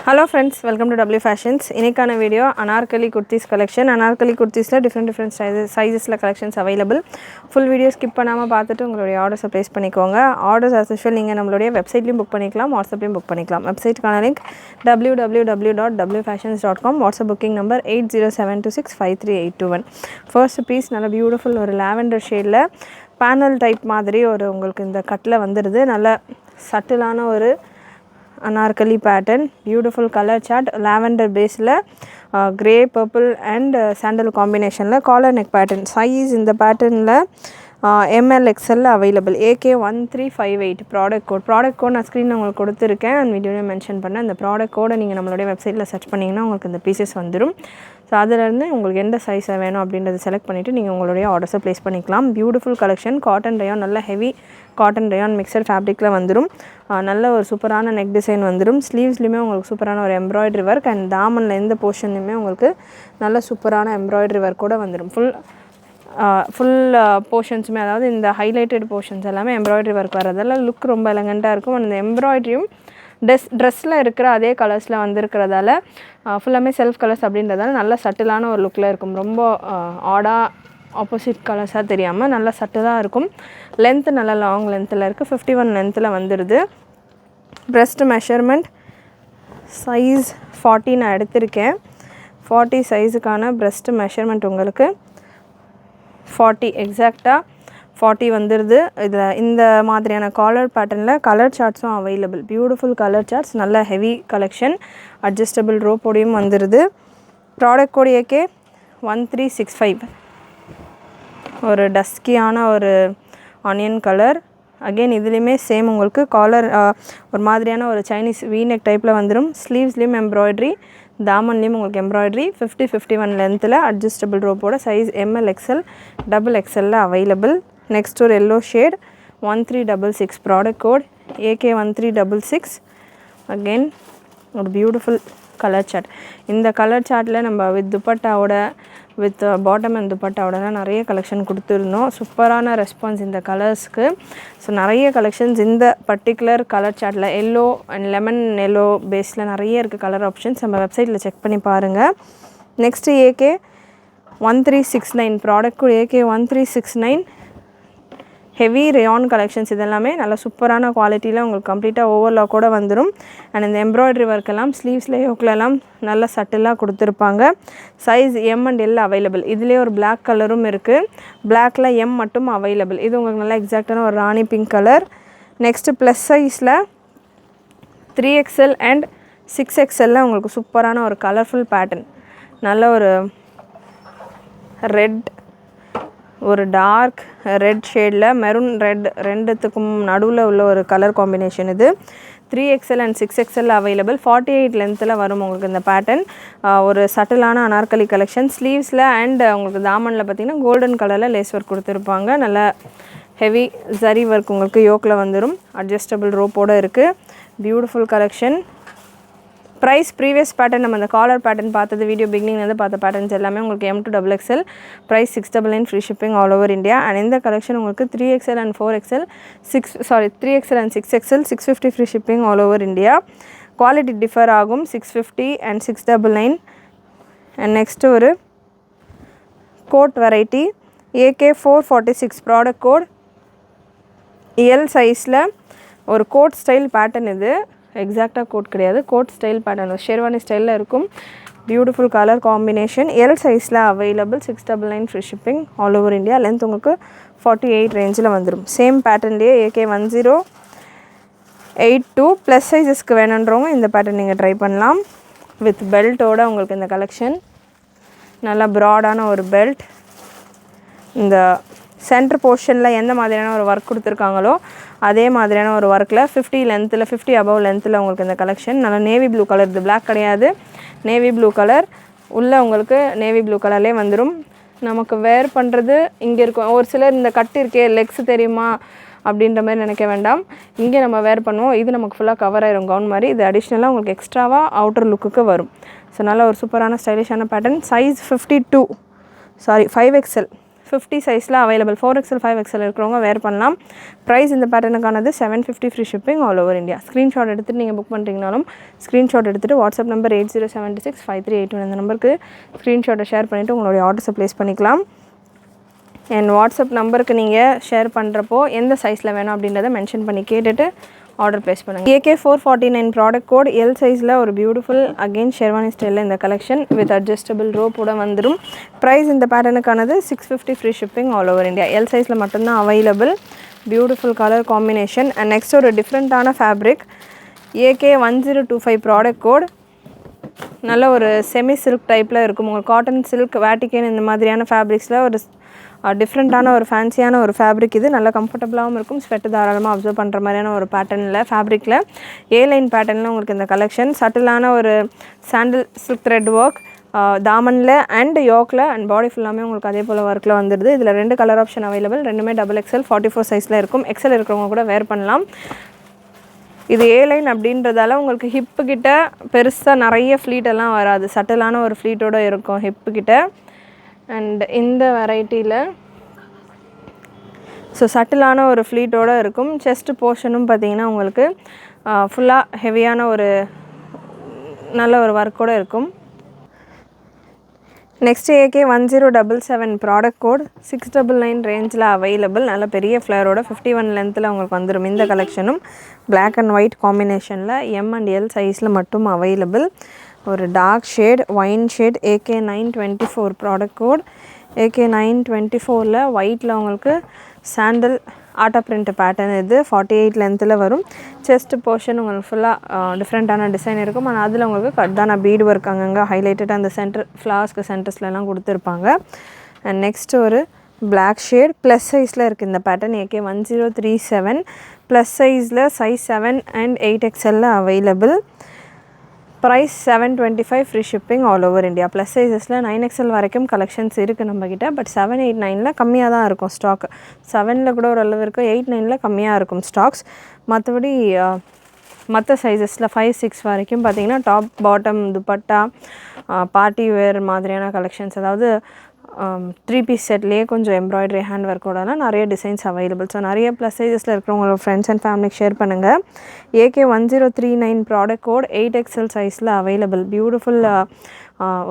Hello friends, welcome to W Fashions. Inikana video Anarkali kurtis collection. Anarkali kurtis la different sizes la collections available. Full video skip பண்ணாம பார்த்துட்டு உங்களுடைய orders place பண்ணிக்கோங்க. Orders as usual நீங்க நம்மளுடைய வெப்சைட்லயும் book பண்ணிக்கலாம், வாட்ஸ்அப்லயும் book பண்ணிக்கலாம். வெப்சைட்கான link www.wfashions.com. WhatsApp booking number 8072653821. First piece நல்ல பியூட்டிஃபுல் ஒரு லாவெண்டர் ஷேட்ல பேனல் டைப் மாதிரி ஒரு உங்களுக்கு இந்த கட்ல வந்துருது. நல்ல சட்டிலான ஒரு Anarkali pattern, beautiful color chart, lavender base la grey, purple and sandal combination la collar neck pattern. Size in the pattern la ML XL available. AK1358 product code na screen la ungalku koduthirken and video la mention panna. And product code neenga nammaloda website la search pannina ungalku indha pieces vandurum. So adula irundhu ungalku endha size venum abindradha select pannittu neenga ungaloda orders place panikalam. Beautiful collection, cotton rayon, nalla heavy cotton rayon mixed fabric la vandurum. நல்ல ஒரு சூப்பரான neck design வந்துரும். ஸ்லீவ்ஸ்லயுமே உங்களுக்கு சூப்பரான ஒரு embroidery work and தாமன்ல இந்த போர்ஷன்லயுமே உங்களுக்கு நல்ல சூப்பரான embroidery work கூட வந்துரும். full portionsமே அதாவது இந்த highlighted portions எல்லாமே embroidery work வரதால look ரொம்ப எலகண்டா இருக்கும். அந்த embroideryயும் dressல இருக்கிற அதே கலர்ஸ்ல வந்திருக்கிறதால ஃபுல்லாமே செல்ஃப் கலர்ஸ் அப்படின்றதால நல்ல சட்டிலான ஒரு லுக்ல இருக்கும். ரொம்ப ஆடா ஆப்போசிட் கலர்ஸாக தெரியாமல் நல்லா சட்டலாக இருக்கும். லென்த்து நல்லா லாங் லென்த்தில் இருக்குது. 51 லென்த்தில் வந்துடுது. ப்ரெஸ்ட் மெஷர்மெண்ட் சைஸ் 40 நான் எடுத்திருக்கேன். 40 சைஸுக்கான ப்ரெஸ்ட் மெஷர்மெண்ட் உங்களுக்கு 40 எக்ஸாக்டாக 40 வந்துடுது. இதில் இந்த மாதிரியான காலர் பேட்டர்னில் கலர் சார்ட்ஸும் அவைலபிள். பியூட்டிஃபுல் கலர் சார்ட்ஸ், நல்ல ஹெவி கலெக்ஷன், அட்ஜஸ்டபிள் ரோப்போடையும் வந்துடுது. Product code AK1365. ஒரு டஸ்கியான ஒரு ஆனியன் கலர். அகெயின் இதுலேயுமே சேம் உங்களுக்கு காலர் ஒரு மாதிரியான ஒரு சைனீஸ் வீநெக் டைப்பில் வந்துடும். ஸ்லீவ்ஸ்லேயும் எம்ப்ராய்ட்ரி, தாமன்லேயும் உங்களுக்கு எம்ப்ராய்ட்ரி. 51 லென்த்தில் அட்ஜஸ்டபிள் ரோப்போட size ML XL XXL available. Next ஒரு yellow shade 1366. Product code AK1366. Again ஒரு பியூட்டிஃபுல் கலர் சார்ட். இந்த கலர் சார்ட்டில் நம்ம வித் துப்பட்டாவோட வித் பாட்டம் அண்ட் துப்பட்டாவோடலாம் நிறைய கலெக்ஷன் கொடுத்துருந்தோம். சூப்பரான ரெஸ்பான்ஸ் இந்த கலர்ஸ்க்கு. ஸோ நிறைய கலெக்ஷன்ஸ் இந்த particular colour chart yellow and lemon yellow பேஸில் நிறைய இருக்குது கலர் ஆப்ஷன்ஸ். நம்ம வெப்சைட்டில் செக் பண்ணி பாருங்கள். Next AK1369. Product AK1369. Heavy rayon collections. இதெல்லாமே நல்ல சூப்பரான குவாலிட்டியில் உங்களுக்கு கம்ப்ளீட்டாக ஓவர்லாக்கோடு வந்துடும். அண்ட் இந்த எம்ப்ராய்டரி ஒர்க் எல்லாம் ஸ்லீவ்ஸில் யோக்லெல்லாம் நல்ல சட்டிலாக கொடுத்துருப்பாங்க. Size M and L available. இதுலேயே ஒரு பிளாக் கலரும் இருக்குது. பிளாக்கில் M மட்டும் அவைலபிள். இது உங்களுக்கு நல்லா எக்ஸாக்டான ஒரு ராணி பிங்க் கலர். நெக்ஸ்ட்டு ப்ளஸ் சைஸில் 3XL அண்ட் 6XL உங்களுக்கு சூப்பரான ஒரு கலர்ஃபுல் பேட்டர்ன். நல்ல ஒரு ரெட், ஒரு டார்க் ரெட் ஷேடில் மெரூன் ரெட் ரெண்டுத்துக்கும் நடுவில் உள்ள ஒரு கலர் காம்பினேஷன் இது. 3XL and 6XL available. 48 லென்த்தில் வரும் உங்களுக்கு இந்த பேட்டர்ன். ஒரு சட்டிலான அனார்கலி கலெக்ஷன். ஸ்லீவ்ஸில் அண்ட் உங்களுக்கு தாமனில் பார்த்திங்கன்னா கோல்டன் கலரில் லேஸ் ஒர்க் கொடுத்துருப்பாங்க. நல்ல ஹெவி ஜரி ஒர்க் உங்களுக்கு யோக்கில் வந்துடும். அட்ஜஸ்டபிள் ரோப்போடு இருக்குது. Beautiful collection. Price previous pattern நம்ம இந்த காலர் பேட்டர்ன் பார்த்தது வீடியோ பிகினிங்லேருந்து பார்த்த பேட்டர்ன்ஸ் எல்லாமே உங்களுக்கு M to XXL. Price 699. Free shipping all over India. And இந்த கலெக்ஷன் உங்களுக்கு 3XL and 4XL 3XL and 6XL 650 free shipping all over India. Quality differ ஆகும். 650 அண்ட் 699. அண்ட் நெக்ஸ்ட்டு ஒரு code variety AK446. Product code L சைஸில் ஒரு code style pattern. இது எக்ஸாக்டாக code கிடையாது, code style pattern sherwani ஸ்டைலில் இருக்கும். Beautiful colour combination. எல் சைஸில் available. 699 free shipping all over India. Length உங்களுக்கு 48 ரேஞ்சில் வந்துடும். Same பேட்டர்ன்லேயே AK1082. ப்ளஸ் சைஸஸ்க்கு வேணுன்றவங்க இந்த பேட்டர்ன் நீங்கள் ட்ரை பண்ணலாம். வித் பெல்ட்டோட உங்களுக்கு இந்த கலெக்ஷன். நல்லா ப்ராடான ஒரு பெல்ட். இந்த சென்டர் போர்ஷனில் எந்த மாதிரியான ஒரு ஒர்க் கொடுத்துருக்காங்களோ அதே மாதிரியான ஒரு ஒர்க்கில் 50 லென்த்தில் 50 அபவ் லென்த்தில் உங்களுக்கு இந்த கலெக்ஷன். நல்லா நேவி ப்ளூ கலர். இது பிளாக் கிடையாது, நேவி ப்ளூ கலர். உள்ளே உங்களுக்கு நேவி ப்ளூ கலர்லேயே வந்துடும். நமக்கு வேர் பண்ணுறது இங்கே இருக்கும். ஒரு சிலர் இந்த கட்டு இருக்கே லெக்ஸ் தெரியுமா அப்படின்ற மாதிரி நினைக்க வேண்டாம். இங்கே நம்ம வேர் பண்ணுவோம். இது நமக்கு ஃபுல்லாக கவர் ஆயிரும் கவுன் மாதிரி. இது அடிஷ்னலாக உங்களுக்கு எக்ஸ்ட்ராவாக அவுட்டர் லுக்குக்கு வரும். ஸோ நல்ல ஒரு சூப்பரான ஸ்டைலிஷான பேட்டர்ன். சைஸ் 5XL 50 சைஸில் அவைலபிள். 4XL 5XL இருக்கிறவங்க வேர் பண்ணலாம். ப்ரைஸ் இந்த பேட்டர்னுக்கானது 750 free shipping all over India. Screenshot எடுத்துகிட்டு நீங்கள் புக் பண்ணுறீங்கனாலும் ஸ்க்ரீன்ஷாட் எடுத்துகிட்டு வாட்ஸ்அப் நம்பர் 80765381 இந்த நம்பருக்கு ஸ்க்ரீன்ஷாட்டை ஷேர் பண்ணிவிட்டு உங்களுடைய ஆர்டர்ஸை ப்ளேஸ் பண்ணிக்கலாம். அண்ட் வாட்ஸ்அப் நம்பருக்கு நீங்கள் ஷேர் பண்ணுறப்போ எந்த சைஸில் வேணும் அப்படின்றத மென்ஷன் பண்ணி கேட்டுட்டு ஆர்டர் ப்ளேஸ் பண்ணுங்கள். AK449 ப்ராடக்ட் கோட் எல் சைஸில் ஒரு பியூட்டிஃபுல் அகெயின் ஷெர்வானி ஸ்டைலில் இந்த கலெக்ஷன் வித் அட்ஜஸ்டபிள் ரோப்போட வந்துடும். ப்ரைஸ் இந்த பேட்டர்னுக்கானது 650 free shipping all over India. L சைஸில் மட்டும்தான் available. Beautiful colour combination. And next ஒரு டிஃப்ரெண்ட்டான ஃபேப்ரிக் AK1025 ப்ராடக்ட் கோட். நல்ல ஒரு செமி சில்க் டைப்பில் இருக்கும். உங்களுக்கு காட்டன் சில்க் வேட்டிகேன் இந்த மாதிரியான ஃபேப்ரிக்ஸில் ஒரு டிஃப்ரெண்ட்டான ஒரு ஃபேன்சியான ஒரு ஃபேப்ரிக். இது நல்லா கம்ஃபர்டபுளாகவும் இருக்கும். ஸ்வெட்டு தாராளமாக அப்சர்வ் பண்ணுற மாதிரியான ஒரு பேட்டர்னில் ஃபேப்ரிக்கில் ஏலைன் பேட்டர்னில் உங்களுக்கு இந்த கலெக்ஷன் சட்டிலான ஒரு சாண்டில் சில்க் த்ரெட் ஒர்க் தாமனில் அண்ட் யோக்கில் அண்ட் பாடி ஃபுல்லாமே உங்களுக்கு அதே போல் ஒர்க்கில் வந்துடுது. இதில் 2 கலர் ஆப்ஷன் அவைலபிள். ரெண்டுமே XXL 44 சைஸில் இருக்கும். எக்ஸல் இருக்கிறவங்க கூட வேர் பண்ணலாம். இது ஏலைன் அப்படின்றதால உங்களுக்கு ஹிப்பு கிட்ட பெருசாக நிறைய ஃப்ளீட்டெல்லாம் வராது. சட்டிலான ஒரு ஃப்ளீட்டோடு இருக்கும் ஹிப்பு கிட்ட. அண்ட் இந்த வெரைட்டியில் சட்டிலான ஒரு ஃப்ளீட்டோடு இருக்கும். செஸ்ட் போர்ஷனும் பார்த்திங்கன்னா உங்களுக்கு ஃபுல்லாக ஹெவியான ஒரு நல்ல ஒரு ஒர்க்கோடு இருக்கும். நெக்ஸ்ட் AK1077 ப்ராடக்ட் கோட் 699 ரேஞ்சில் அவைலபிள். நல்ல பெரிய ஃப்ளேரோட 51 லென்த்தில் உங்களுக்கு வந்துடும். இந்த கலெக்ஷனும் பிளாக் அண்ட் ஒயிட் காம்பினேஷனில் M and L சைஸில் மட்டும் அவைலபிள். ஒரு dark shade wine shade AK924 product code. AK924ல் ஒயிட்டில் உங்களுக்கு சாண்டல் ஆட்டா பிரிண்ட் பேட்டர்ன். இது 48 லென்த்தில் வரும். செஸ்ட் போர்ஷன் உங்களுக்கு ஃபுல்லாக டிஃப்ரெண்ட்டான டிசைன் இருக்கும். ஆனால் அதில் உங்களுக்கு கட்டான பீடு ஒர்க் அங்கங்கே ஹைலைட்டடாக அந்த சென்டர் ஃப்ளாஸ்க்கு சென்டர்ஸ்லாம் கொடுத்துருப்பாங்க. அண்ட் நெக்ஸ்ட் ஒரு பிளாக் ஷேட் ப்ளஸ் சைஸில் இருக்குது இந்த பேட்டர்ன். AK1037 ப்ளஸ் சைஸில் size 7 and 8XL available. Price 725 free shipping all over India. Plus சைஸஸில் 9XL வரைக்கும் கலெக்ஷன்ஸ் இருக்குது நம்மக்கிட்ட. பட் 7, 8, 9ல் கம்மியாக தான் இருக்கும் ஸ்டாக். 7ல் கூட ஓரளவு இருக்கும். 8, 9ல் கம்மியாக இருக்கும் ஸ்டாக்ஸ். மற்றபடி மற்ற சைஸஸில் 5, 6 வரைக்கும் பார்த்திங்கன்னா top bottom dupatta party wear மாதிரியான கலெக்ஷன்ஸ், அதாவது 3 பீஸ் செட்லேயே கொஞ்சம் எம்ப்ராய்டரி ஹேண்ட் ஒர்க்கோடலாம் நிறைய டிசைன்ஸ் அவைலபிள். ஸோ நிறைய ப்ளஸ் சைஸஸில் இருக்கிறவங்களோட ஃப்ரெண்ட்ஸ் அண்ட் ஃபேமிலிக்கு ஷேர் பண்ணுங்கள். AK1039 ப்ராடக்ட் கோட் 8XL சைஸில் அவைலபிள். பியூட்டிஃபுல்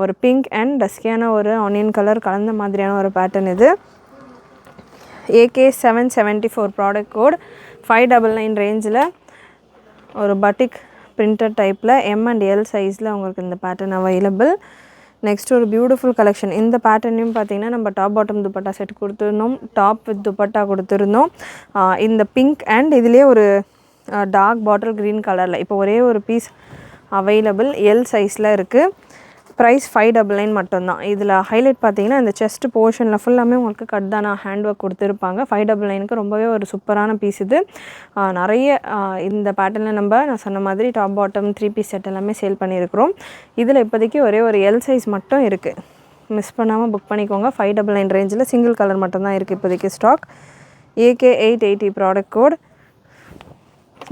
ஒரு பிங்க் அண்ட் டஸ்கியான ஒரு ஆனியன் கலர் கலந்த மாதிரியான ஒரு பேட்டர்ன் இது. AK774 ப்ராடக்ட் கோட் 599 ரேஞ்சில் ஒரு பட்டிக் பிரிண்டட் டைப்பில் M and L சைஸில் உங்களுக்கு இந்த பேட்டர்ன் அவைலபிள். நெக்ஸ்ட் ஒரு பியூட்டிஃபுல் கலெக்ஷன். இந்த பேட்டர்னையும் பார்த்திங்கன்னா நம்ம டாப் பாட்டம் துப்பட்டா செட் கொடுத்துருந்தோம். டாப் வித் துப்பட்டா கொடுத்துருந்தோம். இந்த பிங்க் அண்ட் இதுலேயே ஒரு டார்க் பாட்டில் க்ரீன் கலரில் இப்போ ஒரே ஒரு பீஸ் அவைலபிள். எல் சைஸில் இருக்குது. ப்ரைஸ் 599 மட்டும்தான். இதில் ஹைலைட் பார்த்திங்கன்னா இந்த செஸ்ட் போர்ஷனில் ஃபுல்லாமே உங்களுக்கு கட்தானா ஹேண்ட் ஒர்க் கொடுத்துருப்பாங்க. 599க்கு ரொம்பவே ஒரு சூப்பரான பீஸ் இது. நிறைய இந்த பேட்டர்னில் நான் சொன்ன மாதிரி டாப் பாட்டம் 3 பீஸ் செட் எல்லாமே சேல் பண்ணியிருக்கிறோம். இதில் இப்போதைக்கு ஒரே ஒரு எல் சைஸ் மட்டும் இருக்குது. மிஸ் பண்ணாமல் புக் பண்ணிக்கோங்க. 599 ரேஞ்சில் சிங்கிள் கலர் மட்டும்தான் இருக்குது இப்போதைக்கு stock. AK880 product code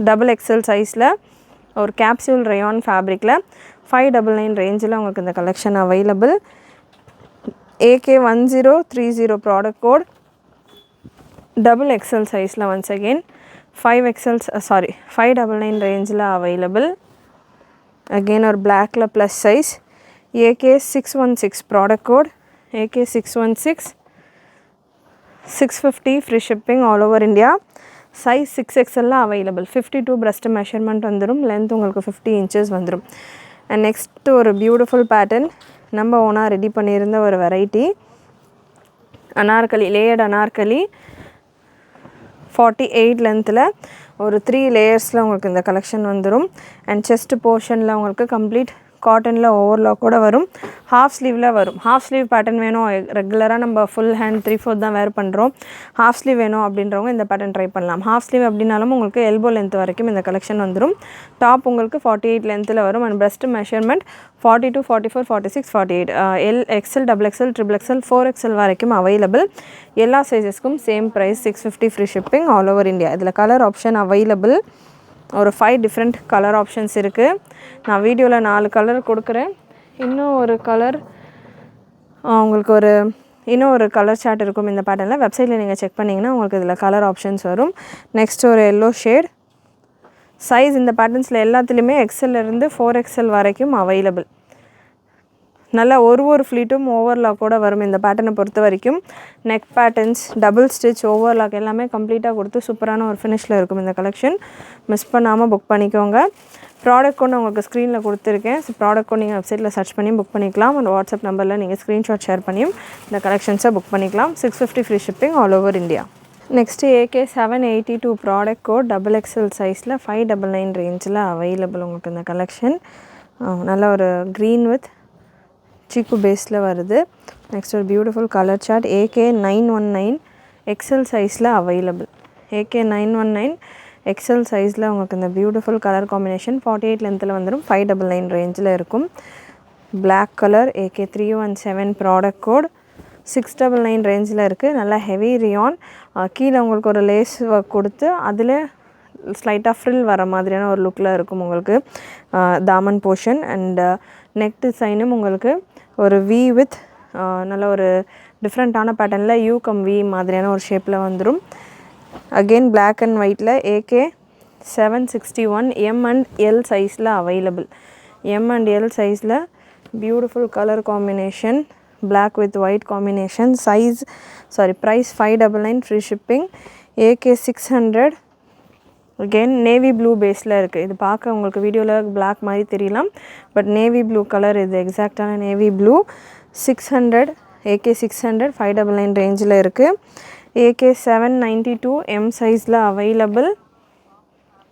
XXL சைஸில் ஒரு கேப்சூல் ரயான் ஃபேப்ரிக்கில் 599 ரேஞ்சில் உங்களுக்கு இந்த collection available. AK1030 product code XXL சைஸில் ஒன்ஸ் அகெயின் 599 ரேஞ்சில் அவைலபிள். அகெயின் ஒரு பிளாக்கில் plus size. AK616 product code AK616 650 free shipping all over India. Size 6XL available. 52 breast measurement வந்துடும். லென்த் உங்களுக்கு 50 inches வந்துடும். அண்ட் நெக்ஸ்ட் ஒரு பியூட்டிஃபுல் பேட்டர்ன் நம்ம ஓனாக ரெடி பண்ணியிருந்த ஒரு வெரைட்டி அனார்கலி, லேயர்டு அனார்கலி 48 லென்த்தில் ஒரு 3 லேயர்ஸில் உங்களுக்கு இந்த கலெக்ஷன் வந்துடும். அண்ட் செஸ்ட் போர்ஷனில் உங்களுக்கு கம்ப்ளீட் காட்டனில் ஓவர்லாக் கூட வரும். ஹாஃப் ஸ்லீவில் வரும். ஹாஃப் ஸ்லீவ் பேட்டர்ன் வேணும், ரெகுலராக நம்ம ஃபுல் ஹேண்ட் 3/4 தான் வேர் பண்ணுறோம், ஹாஃப் ஸ்லீவ் வேணும் அப்படின்றவங்க இந்த பேட்டர்ன் ட்ரை பண்ணலாம். ஹாஃப் ஸ்லீவ் அப்படின்னாலும் உங்களுக்கு எல்போ லென்த் வரைக்கும் இந்த கலெக்ஷன் வந்துடும். டாப் உங்களுக்கு 48 லென்த்தில் வரும். And breast measurement 42, 44, 46, 48 L, XL, XXL, XXL, 4XL வரைக்கும் அவைலபிள். எல்லா சைஸஸ்க்கும் same price 650 free shipping all over India. இதில் கலர் ஆப்ஷன் அவைலபிள். ஒரு 5 டிஃப்ரெண்ட் கலர் ஆப்ஷன்ஸ் இருக்குது. நான் வீடியோவில் 4 கலர் கொடுக்குறேன். இன்னும் ஒரு கலர் உங்களுக்கு ஒரு இன்னும் ஒரு கலர் சார்ட் இருக்கும் இந்த பேட்டர்னில். வெப்சைட்டில் நீங்கள் செக் பண்ணிங்கன்னா உங்களுக்கு இதில் கலர் ஆப்ஷன்ஸ் வரும். நெக்ஸ்ட் ஒரு எல்லோ ஷேட். சைஸ் இந்த பேட்டர்ன்ஸில் எல்லாத்துலேயுமே எக்ஸல்லேருந்து 4XL வரைக்கும் அவைலபிள். நல்லா ஒரு ஃப்ளீட்டும் ஓவர்லாக்கோடு வரும் இந்த பேட்டர்னை பொறுத்த வரைக்கும். Neck patterns, double stitch, overlock எல்லாமே கம்ப்ளீட்டாக கொடுத்து சூப்பரான ஒரு ஃபினிஷில் இருக்கும் இந்த கலெக்ஷன். மிஸ் பண்ணாமல் புக் பண்ணிக்கோங்க. ப்ராடக்ட் கொண்டு உங்களுக்கு ஸ்க்ரீனில் கொடுத்துருக்கேன். ஸோ ப்ராடக்ட் கொண்டு நீங்கள் வெப்சைட்டில் சர்ச் பண்ணி புக் பண்ணிக்கலாம். அந்த வாட்ஸ்அப் நம்பரில் நீங்கள் ஸ்க்ரீன்ஷாட் ஷேர் பண்ணியும் இந்த கலெக்ஷன்ஸை புக் பண்ணிக்கலாம். 650 free shipping all over India. Next AK782 product code XXL சைஸில் 599 ரேஞ்சில் அவைலபிள் உங்களுக்கு இந்த கலெக்ஷன். நல்ல ஒரு க்ரீன் வித் சீக்கு பேஸில் வருது. நெக்ஸ்ட் ஒரு beautiful colour chart. AK919 XL சைஸில் அவைலபிள். AK919 XL சைஸில் உங்களுக்கு இந்த பியூட்டிஃபுல் கலர் காம்பினேஷன் 48 லென்த்தில் வந்துடும். 599 ரேஞ்சில் இருக்கும். Black colour AK317 product code 699 ரேஞ்சில் இருக்குது. நல்லா ஹெவி ரியான். கீழே உங்களுக்கு ஒரு லேஸ் ஒர்க் கொடுத்து அதில் ஸ்லைட்டாக ஃப்ரில் வர மாதிரியான ஒரு லுக்கில் இருக்கும் உங்களுக்கு தாமன் போர்ஷன். அண்ட் நெக் டிசைனும் உங்களுக்கு ஒரு வி வித் நல்ல ஒரு டிஃப்ரெண்ட்டான பேட்டர்னில் வி மாதிரியான ஒரு ஷேப்பில் வந்துடும். அகெயின் பிளாக் அண்ட் ஒயிட்டில் AK761 M&L சைஸில் அவைலபிள். M&L சைஸில் beautiful colour combination, black with white combination. Price 599 free shipping. AK600 again navy blue பேஸில் இருக்குது. இது பார்க்க உங்களுக்கு வீடியோவில் பிளாக் மாதிரி தெரியலாம், பட் நேவி ப்ளூ கலர் இது. எக்ஸாக்டான நேவி ப்ளூ. 600 AK600 599 ரேஞ்சில் இருக்குது. AK792 M சைஸில் available.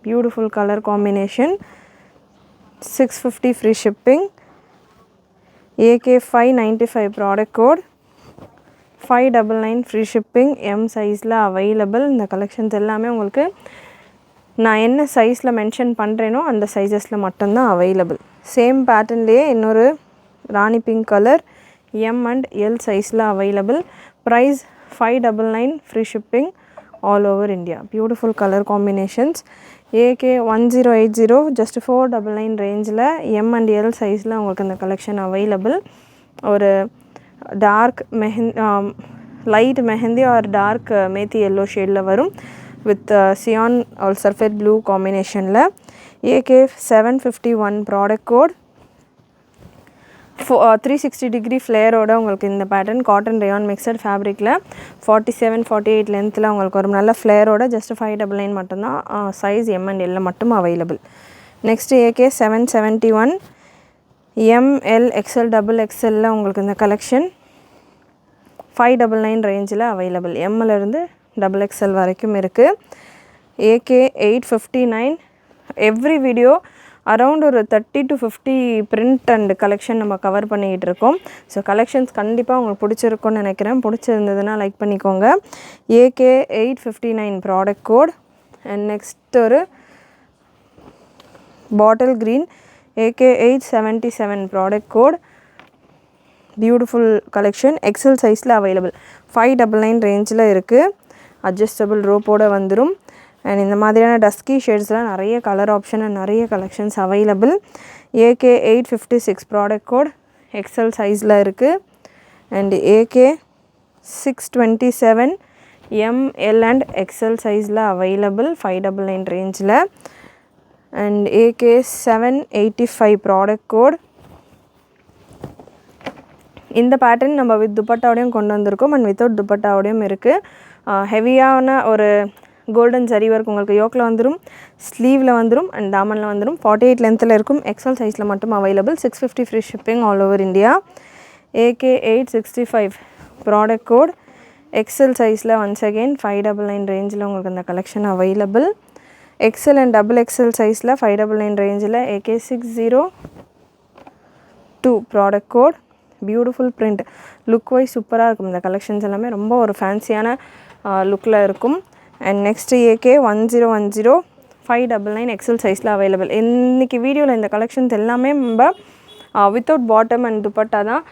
Beautiful colour combination. 650 free shipping. AK595 product code 599 free shipping. M சைஸில் அவைலபிள். இந்த கலெக்ஷன்ஸ் எல்லாமே உங்களுக்கு நான் என்ன சைஸில் மென்ஷன் பண்ணுறேனோ அந்த சைஸஸில் மட்டும்தான் அவைலபிள். சேம் பேட்டர்ன்லேயே இன்னொரு ராணி பிங்க் கலர் M&L சைஸில் available. Price 599 free shipping all over India. Beautiful colour combinations. AK1080 just 499 ரேஞ்சில் M&L சைஸில் உங்களுக்கு இந்த கலெக்ஷன் அவைலபிள். ஒரு dark light mehndi or dark methi yellow ஷேடில் வரும் வித் சியான் ஆர் சர்ஃபேட் ப்ளூ காம்பினேஷனில். AK751 ப்ராடக்ட் கோட் 360 டிகிரி ஃப்ளேரோட உங்களுக்கு இந்த பேட்டர்ன் காட்டன் ரயான் மிக்சட் ஃபேப்ரிக்கில் 47-48 லென்த்தில் உங்களுக்கு ஒரு நல்ல ஃப்ளேரோட ஜஸ்ட் 599 மட்டும்தான். சைஸ் M&L மட்டும் available. Next AK771 ML XL XXL உங்களுக்கு இந்த கலெக்ஷன் 599 ரேஞ்சில் அவைலபிள். எம்மிலிருந்து XXL வரைக்கும் இருக்குது. AK859 எவ்ரி வீடியோ அரவுண்ட் ஒரு 30 to 50 பிரிண்ட் அண்ட் கலெக்ஷன் நம்ம கவர் பண்ணிக்கிட்டு இருக்கோம். ஸோ கலெக்ஷன்ஸ் கண்டிப்பாக உங்களுக்கு பிடிச்சிருக்கும்னு நினைக்கிறேன். பிடிச்சிருந்ததுன்னா லைக் பண்ணிக்கோங்க. AK859 product code. And next ஒரு bottle green AK877 product code. Beautiful collection. XL சைஸில் அவைலபிள். 599 ரேஞ்சில் இருக்குது. அட்ஜஸ்டபிள் ரோப்போடு வந்துடும். அண்ட் இந்த மாதிரியான டஸ்கி ஷேட்ஸ்லாம் நிறைய கலர் ஆப்ஷன் அண்ட் நிறைய collections available. AK856 product code XL சைஸில் இருக்குது. And AK627 ML and XL சைஸில் அவைலபிள் 599 ரேஞ்சில். And AK785 product code. இந்த பேட்டர்ன் நம்ம வித் துப்பட்டாவோடையும் கொண்டு வந்திருக்கோம் அண்ட் வித்தவுட் துப்பட்டாவோடையும் இருக்குது. ஹெவியான ஒரு கோல்டன் ஜரி ஒர்க் உங்களுக்கு யோக்கில் வந்துடும், ஸ்லீவில் வந்துடும் அண்ட் தாமனில் வந்துடும். 48 லென்த்தில் இருக்கும். XL சைஸில் மட்டும் available. 650 free shipping all over India. AK865 product code XL சைஸில் ஒன்ஸ் அகெயின் 599 ரேஞ்சில் உங்களுக்கு இந்த collection available. XL and XXL சைஸில் 599 ரேஞ்சில் AK602 product code. Beautiful print, look wise சூப்பராக இருக்கும். இந்த கலெக்ஷன்ஸ் எல்லாமே ரொம்ப ஒரு ஃபேன்சியான லுக்கில் இருக்கும். அண்ட் நெக்ஸ்ட் AK1010 599 XL சைஸில் அவைலபிள். இன்றைக்கி வீடியோவில் இந்த கலெக்ஷன்ஸ் எல்லாமே நம்ம வித்தவுட் பாட்டம் அண்ட் துப்பட்டா தான்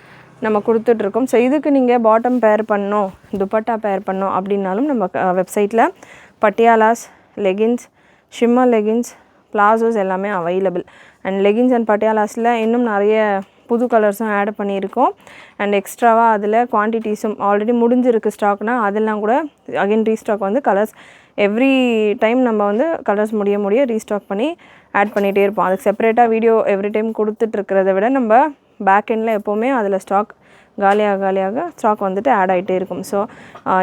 நம்ம கொடுத்துட்ருக்கோம். ஸோ இதுக்கு நீங்கள் பாட்டம் பேர் பண்ணோம், துப்பட்டா பேர் பண்ணோம் அப்படின்னாலும் நம்ம வெப்சைட்டில் Patiala's, leggings, shimmer leggings, palazzos எல்லாமே அவைலபிள். அண்ட் லெகின்ஸ் அண்ட் பட்டியாலாஸில் இன்னும் நிறைய புது கலர்ஸும் ஆட் பண்ணியிருக்கோம். அண்ட் எக்ஸ்ட்ராவாக அதில் குவான்டிட்டிஸும் ஆல்ரெடி முடிஞ்சிருக்கு ஸ்டாக்னால் அதெல்லாம் கூட அகைன் ரீஸ்டாக் வந்து கலர்ஸ் எவ்ரி டைம் நம்ம வந்து கலர்ஸ் முடிய ரீஸ்டாக் பண்ணி ஆட் பண்ணிகிட்டே இருப்போம். அதுக்கு செப்பரேட்டாக வீடியோ எவ்ரி டைம் கொடுத்துட்ருக்கிறத விட நம்ம பேக் எண்டில் எப்போவுமே அதில் ஸ்டாக் காலியாக ஸ்டாக் வந்துட்டு ஆட் ஆகிட்டே இருக்கும். ஸோ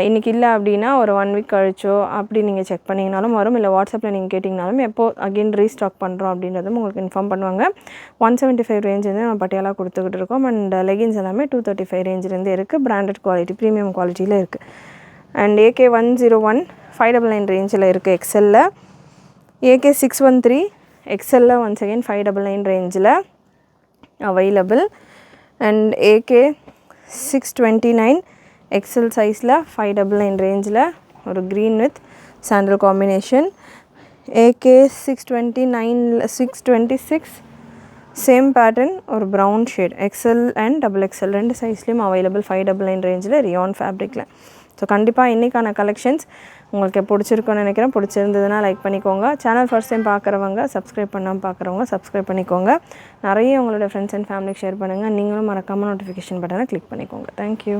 இன்றைக்கி இல்லை அப்படின்னா ஒரு 1 வீக் கழிச்சோ அப்படி நீங்கள் செக் பண்ணிங்கனாலும் வரும். இல்லை வாட்ஸ்அப்பில் நீங்கள் கேட்டிங்கனாலும் எப்போது அகெயின் ரீஸ்டாக் பண்ணுறோம் அப்படின்றதும் உங்களுக்கு இன்ஃபார்ம் பண்ணுவாங்க. 175 ரேஞ்சிலேருந்து நம்ம பட்டியாலா கொடுத்துக்கிட்டு இருக்கோம். அண்ட் லெகின்ஸ் எல்லாமே 235 ரேஞ்சிலேருந்து இருக்குது. பிராண்டட் குவாலிட்டி ப்ரீமியம் குவாலிட்டியில் இருக்குது. அண்ட் AK101 599 ரேஞ்சில் இருக்குது எக்ஸலில். AK613 எக்ஸலில் ஒன்ஸ் அகெயின் 599 ரேஞ்சில் அவைலபிள். அண்ட் AK629 எக்ஸல் சைஸில் 599 ரேஞ்சில் ஒரு green with sandal combination. AK626 same pattern ஒரு brown shade XL and XXL 2 சைஸ்லேயும் அவைலபிள் 599 ரேஞ்சில் ரியான் ஃபேப்ரிக்கில். ஸோ கண்டிப்பாக இன்றைக்கான கலெக்ஷன்ஸ் உங்களுக்கு பிடிச்சிருக்குன்னு நினைக்கிறேன். பிடிச்சிருந்ததுன்னா லைக் பண்ணிக்கோங்க. சேனல் ஃபர்ஸ்ட் டைம் பார்க்குறவங்க சப்ஸ்கிரைப் பண்ணாமல் பார்க்குறவங்க சப்ஸ்கிரைப் பண்ணிக்கோங்க. நிறைய உங்களோட ஃப்ரெண்ட்ஸ் அண்ட் ஃபேமிலிக்கு ஷேர் பண்ணுங்கள். நீங்களும் மறக்காமல் நோட்டிஃபிகேஷன் பட்டனை கிளிக் பண்ணிக்கோங்க. தேங்க்யூ.